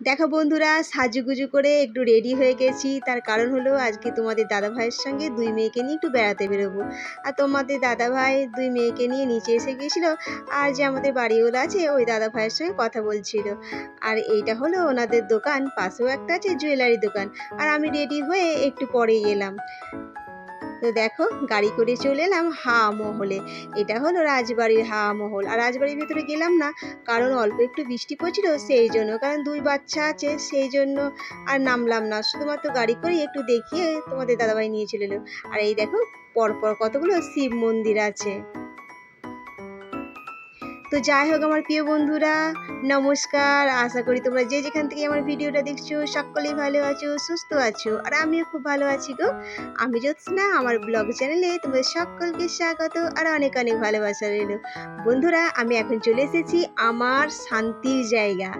দেখো বন্ধুরা, সাজুগুজু করে একটু রেডি হয়ে গেছি। তার কারণ হলো আজকে তোমাদের দাদা ভাইয়ের সঙ্গে দুই মেয়েকে নিয়ে একটু বেড়াতে বেরোবো। আর তোমাদের দাদা ভাই দুই মেয়েকে নিয়ে নিচে এসে গিয়েছিল। আর যে আমাদের বাড়িওয়ালা আছে ওই দাদা ভাইয়ের সঙ্গে কথা বলছিল। আর এইটা হলো ওনাদের দোকান, পাশেও একটা আছে জুয়েলারি দোকান। আর আমি রেডি হয়ে একটু পরেই এলাম। তো দেখো গাড়ি করে চলে এলাম হাওয়া মহলে। এটা হলো রাজবাড়ির হাওয়া মহল। আর রাজবাড়ির ভেতরে গেলাম না, কারণ অল্প একটু বৃষ্টি পড়ছিল সেই জন্য, কারণ দুই বাচ্চা আছে সেই জন্য আর নামলাম না। শুধুমাত্র গাড়ি করে একটু দেখিয়ে তোমাদের দাদাভাই নিয়ে চলে এলো। আর এই দেখো পরপর কতগুলো শিব মন্দির আছে। তো যাই হোক আমার প্রিয় বন্ধুরা, নমস্কার। আশা করি তোমরা যে যেখান থেকে আমার ভিডিওটা দেখছো সকলেই ভালো আছো, সুস্থ আছো। আর আমিও খুব ভালো আছি গো। আমি জ্যোৎস্না, আমার ব্লগ চ্যানেলে তোমাদের সকলকে স্বাগত আর অনেক অনেক ভালোবাসা রইল। বন্ধুরা, আমি এখন চলে এসেছি আমার শান্তির জায়গা।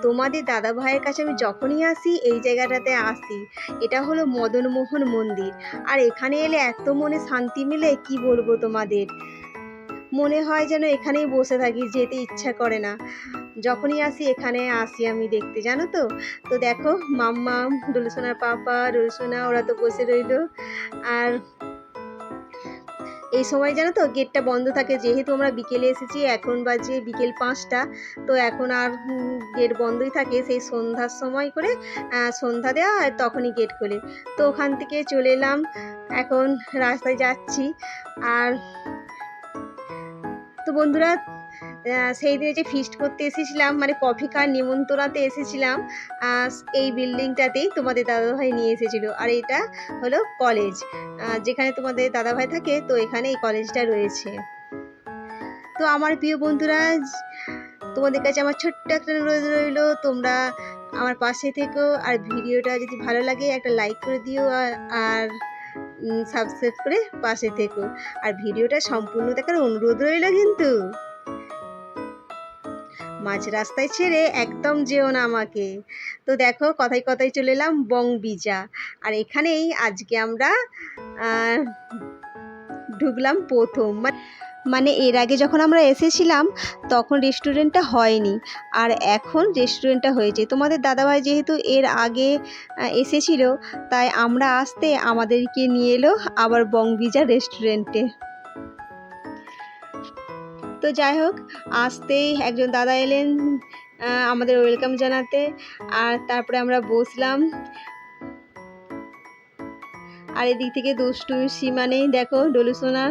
তোমাদের দাদা ভাইয়ের কাছে আমি যখনই আসি এই জায়গাটাতে আসি। এটা হলো মদনমোহন মন্দির। আর এখানে এলে এত মনে শান্তি মিলে কি বলবো তোমাদের। মনে হয় যেন এখানেই বসে থাকি, যেতে ইচ্ছা করে না। যখনই আসি এখানে আসি আমি দেখতে, জানো তো। তো দেখো মাম্মাম, ডুলুসোনার পাপা, ডুলুসোনা ওরা তো বসে রইলো। আর এই সময় জানো তো গেটটা বন্ধ থাকে, যেহেতু আমরা বিকেলে এসেছি, এখন বাজে বিকেল 5টা। তো এখন আর গেট বন্ধই থাকে, সেই সন্ধ্যার সময় করে সন্ধ্যা দেওয়া হয় তখনই গেট খোলে। তো ওখান থেকে চলে এলাম, এখন রাস্তায় যাচ্ছি। আর তো বন্ধুরা, সেই দিনে যে ফিস্ট করতে এসেছিলাম, মানে কফি খাওয়ার নিমন্ত্রণাতে এসেছিলাম, এই বিল্ডিংটাতেই তোমাদের দাদাভাই নিয়ে এসেছিলো। আর এটা হলো কলেজ, যেখানে তোমাদের দাদাভাই থাকে, তো এখানে এই কলেজটা রয়েছে। তো আমার প্রিয় বন্ধুরা, তোমাদের কাছে আমার ছোট্ট একটা অনুরোধ রইল, তোমরা আমার পাশে থেকো। আর ভিডিওটা যদি ভালো লাগে একটা লাইক করে দিও, আর সাবস্ক্রাইব করে পাশে থেকো। আর ভিডিওটা সম্পূর্ণ দেখার অনুরোধ রইল কিন্তু। মাঝ রাস্তায় ছেড়ে একদম যেও না আমাকে। তো দেখো কথায় কথায় চলে এলাম বংবিজা। আর এখানেই আজকে আমরা ঢুকলাম প্রথম। মানে এর আগে যখন আমরা এসেছিলাম তখন রেস্টুরেন্টটা হয়নি, আর এখন রেস্টুরেন্টটা হয়েছে। তোমাদের দাদাভাই যেহেতু এর আগে এসেছিল, তাই আমরা আসতে আমাদেরকে নিয়ে এলো আবার বংবিজা রেস্টুরেন্টে। তো যাই হোক, আসতেই একজন দাদা এলেন আমাদের ওয়েলকাম জানাতে। আর তারপরে আমরা বসলাম। আর এদিক থেকে দুষ্টুমির সীমা নেই। দেখো ডলুসোনা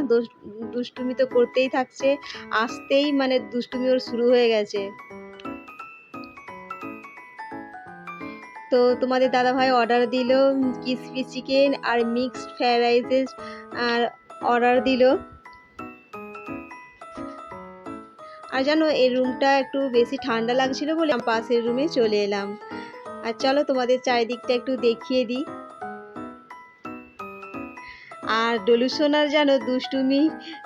দুষ্টুমি তো করতেই থাকছে, আসতেই মানে দুষ্টুমি ওর শুরু হয়ে গেছে। তো তোমাদের দাদাভাই অর্ডার দিল ক্রিসপি চিকেন আর মিক্সড ফ্রাইড রাইসের আর অর্ডার দিল। আর জানো এই রুমটা একটু বেশি ঠান্ডা লাগছিল বলে পাশের রুমে চলে এলাম। আর চলো তোমাদের চারিদিকটা একটু দেখিয়ে দিই। আর ডলুসোনার জানো দুষ্টুমি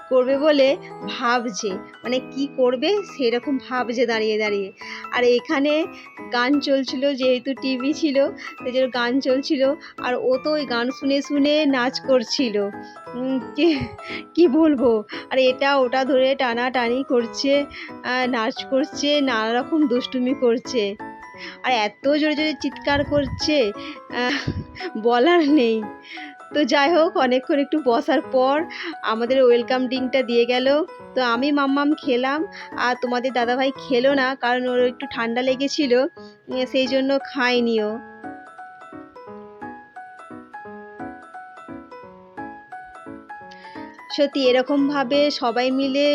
করবে বলে ভাবছে, মানে কি করবে সেরকম ভাবছে দাঁড়িয়ে দাঁড়িয়ে। আর এখানে গান চলছিল, যেহেতু টিভি ছিল সেই জন্য গান চলছিল। আর ও তো ওই গান শুনে শুনে নাচ করছিল, কি বলবো। আর এটা ওটা ধরে টানাটানি করছে, নাচ করছে, নানা রকম দুষ্টুমি করছে। আর এত জোরে জোরে চিৎকার করছে, বলার নেই। তো যাই হোক, অনেকক্ষণ একটু বসার পর আমাদের ওয়েলকাম ড্রিঙ্কটা দিয়ে গেল। তো আমি মাম্মাম খেলাম, আর তোমাদের দাদাভাই খেলো না, কারণ ওর একটু ঠান্ডা লেগেছিল, সেই জন্য খায়নিও। সত্যি এরকমভাবে সবাই মিলে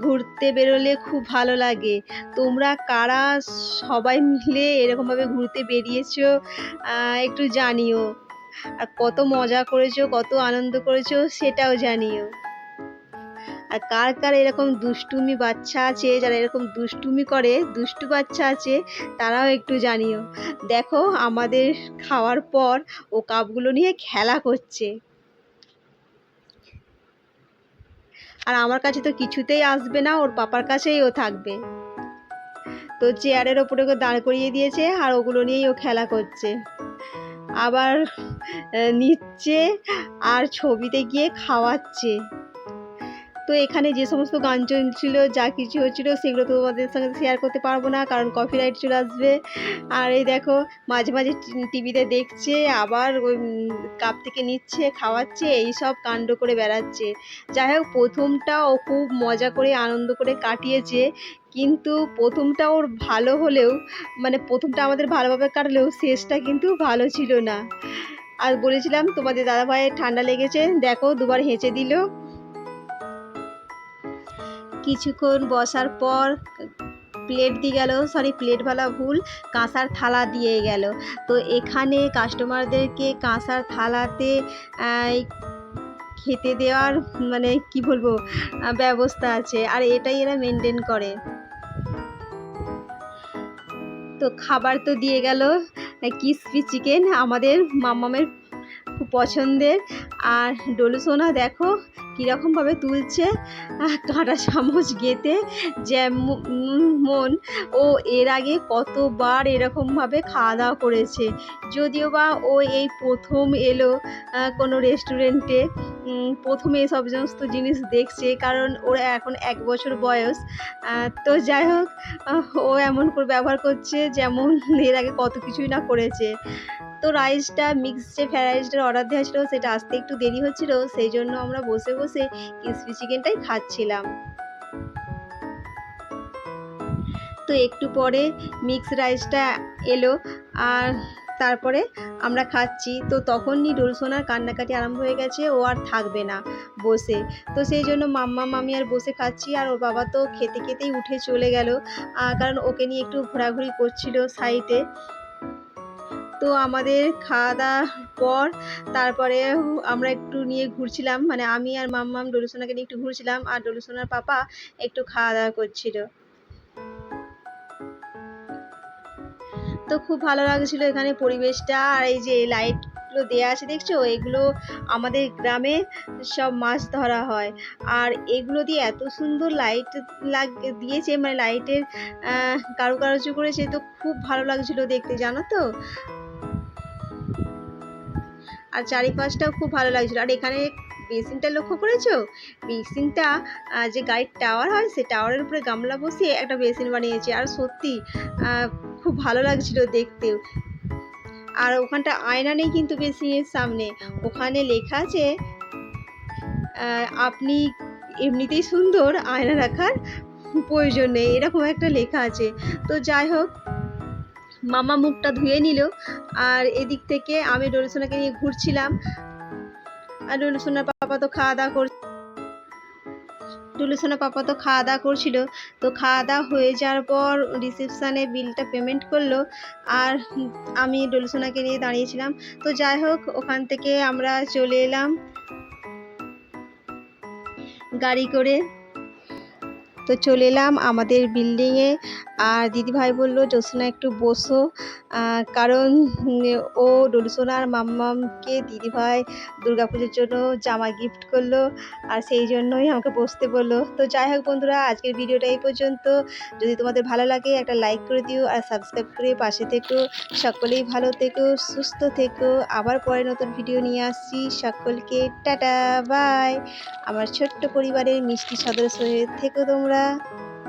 ঘুরতে বেরোলে খুব ভালো লাগে। তোমরা কারা সবাই মিলে এরকমভাবে ঘুরতে বেরিয়েছো একটু জানিও। আর কত মজা করেছো, কত আনন্দ করেছো সেটাও জানিও। আর কার কার এরকম দুষ্টুমি বাচ্চা আছে, যারা এরকম দুষ্টুমি করে, দুষ্টু বাচ্চা আছে, তারাও একটু জানিও। দেখো আমাদের খাওয়ার পর ও কাপগুলো নিয়ে খেলা করছে। আর আমার কাছে তো কিছুতেই আসবে না, ওর পাপার কাছেই ও থাকবে। তো চেয়ারের ওপরে ওকে দাঁড় করিয়ে দিয়েছে, আর ওগুলো নিয়েই ও খেলা করছে। আবার নিচ্ছে আর ছবিতে গিয়ে খাওয়াচ্ছে। তো এখানে যে সমস্ত গান চলছিল, যা কিছু হচ্ছিলো সেগুলো তো তোমাদের সঙ্গে শেয়ার করতে পারবো না, কারণ কপিরাইট চলে আসবে। আর এই দেখো মাঝে মাঝে টিভিতে দেখছে, আবার ওই কাপ থেকে নিচ্ছে, খাওয়াচ্ছে, এই সব কাণ্ড করে বেড়াচ্ছে। যাই হোক, প্রথমটা ও খুব মজা করে আনন্দ করে কাটিয়েছে, কিন্তু প্রথমটা ওর ভালো হলেও, মানে প্রথমটা আমাদের ভালোভাবে কাটলেও শেষটা কিন্তু ভালো ছিল না। আর বলেছিলাম তোমাদের দাদাভাইয়ের ঠান্ডা লেগেছে, দেখো দুবার হেঁচে দিল। কিছুক্ষণ বসার পর প্লেট দিয়ে গেল, সরি প্লেটওয়ালা ভুল, কাঁসার থালা দিয়ে গেল। তো এখানে কাস্টমারদেরকে কাঁসার থালাতে খেতে দেওয়ার মানে কি বলবো ব্যবস্থা আছে, আর এটাই এরা মেনটেন করে। তো খাবার তো দিয়ে গেল ক্রিসপি চিকেন, আমাদের মাম্মামের খুব পছন্দের। আর ডলু সোনা দেখো কীরকমভাবে তুলছে কাঁটা চামচ গেঁথে, যেমন ও এর আগে কতবার এরকমভাবে খাওয়া দাওয়া করেছে। যদিও বা ও এই প্রথম এলো কোনো রেস্টুরেন্টে, প্রথমে এই সমস্ত জিনিস দেখছে, কারণ ওর এখন 1 বছর বয়স। তো যাই হোক, ও এমন করে ব্যবহার করছে যেমন এর আগে কত কিছুই না করেছে। তো রাইসটা মিক্সড যে ফ্রাইড রাইসটার অর্ডার দেওয়া ছিল সেটা আসতে একটু দেরি হচ্ছিল, সেই জন্য আমরা বসে বসে ক্রিসপি চিকেনটাই খাচ্ছিলাম। তো একটু পরে মিক্সড রাইসটা এলো, আর তারপরে আমরা খাচ্ছি। তো তখনই ডলু সোনার কান্নাকাটি আরম্ভ হয়ে গেছে, ও আর থাকবে না বসে। তো সেই জন্য মাম্মা মামি আর বসে খাচ্ছি, আর ওর বাবা তো খেতে খেতেই উঠে চলে গেল, কারণ ওকে নিয়ে একটু ঘোরাঘুরি করছিল সাইডে। তো আমাদের খাওয়া দাওয়ার পর তারপরে আমরা একটু নিয়ে ঘুরছিলাম, মানে আমি আর মাম্মাম ডলু সোনাকে নিয়ে একটু ঘুরছিলাম, আর ডলু সোনার পাপা একটু খাওয়া দাওয়া করছিল। তো খুব ভালো লাগছিল এখানে পরিবেশটা। আর এই যে লাইটগুলো দেয়া আছে দেখছো, এগুলো আমাদের গ্রামে সব মাছ ধরা হয়, আর এগুলো দিয়ে এত সুন্দর লাইট দিয়েছে, মানে লাইটের কারুকার্য করেছে, তো খুব ভালো লাগছিল দেখতে, জানো তো। আর চারিপাশটাও খুব ভালো লাগছিল। আর এখানে বেসিনটা লক্ষ্য করেছো, বেসিনটা যে গাড়ির টাওয়ার হয়, সে টাওয়ারের উপরে গামলা বসিয়ে একটা বেসিন বানিয়েছে, আর সত্যি খুব ভালো লাগছিল দেখতেও। আর ওখানটা আয়না নেই কিন্তু বেসিনের সামনে, ওখানে লেখা আছে আপনি এমনিতেই সুন্দর, আয়না রাখার প্রয়োজন নেই, এরকম একটা লেখা আছে। তো যাই হোক, মামা মুখটা ধুয়ে নিল, আর এদিক থেকে আমি ডলু সোনাকে নিয়ে ঘুরছিলাম, আর ডলু সোনার পাপা তো খাওয়া দাওয়া করছিল। তো খাওয়া দাওয়া হয়ে যাওয়ার পর রিসেপশানে বিলটা পেমেন্ট করলো, আর আমি ডলু সোনাকে নিয়ে দাঁড়িয়েছিলাম। তো যাই হোক, ওখান থেকে আমরা চলে এলাম গাড়ি করে। তো চলে এলাম আমাদের বিল্ডিংয়ে, আর দিদিভাই বললো জোসনা একটু বসো, কারণ ও ডলু সোনার মাম্মামকে দিদিভাই দুর্গাপুজোর জন্য জামা গিফট করলো, আর সেই জন্যই আমাকে বসতে বললো। তো যাই হোক বন্ধুরা, আজকের ভিডিওটা এই পর্যন্ত। যদি তোমাদের ভালো লাগে একটা লাইক করে দিও, আর সাবস্ক্রাইব করে পাশে থেকো। সকলেই ভালো থেকো, সুস্থ থেকো। আবার পরে নতুন ভিডিও নিয়ে আসছি। সকলকে টাটা, বাই। আমার ছোট্ট পরিবারের মিষ্টি সদস্য হয়ে থেকো তোমরা।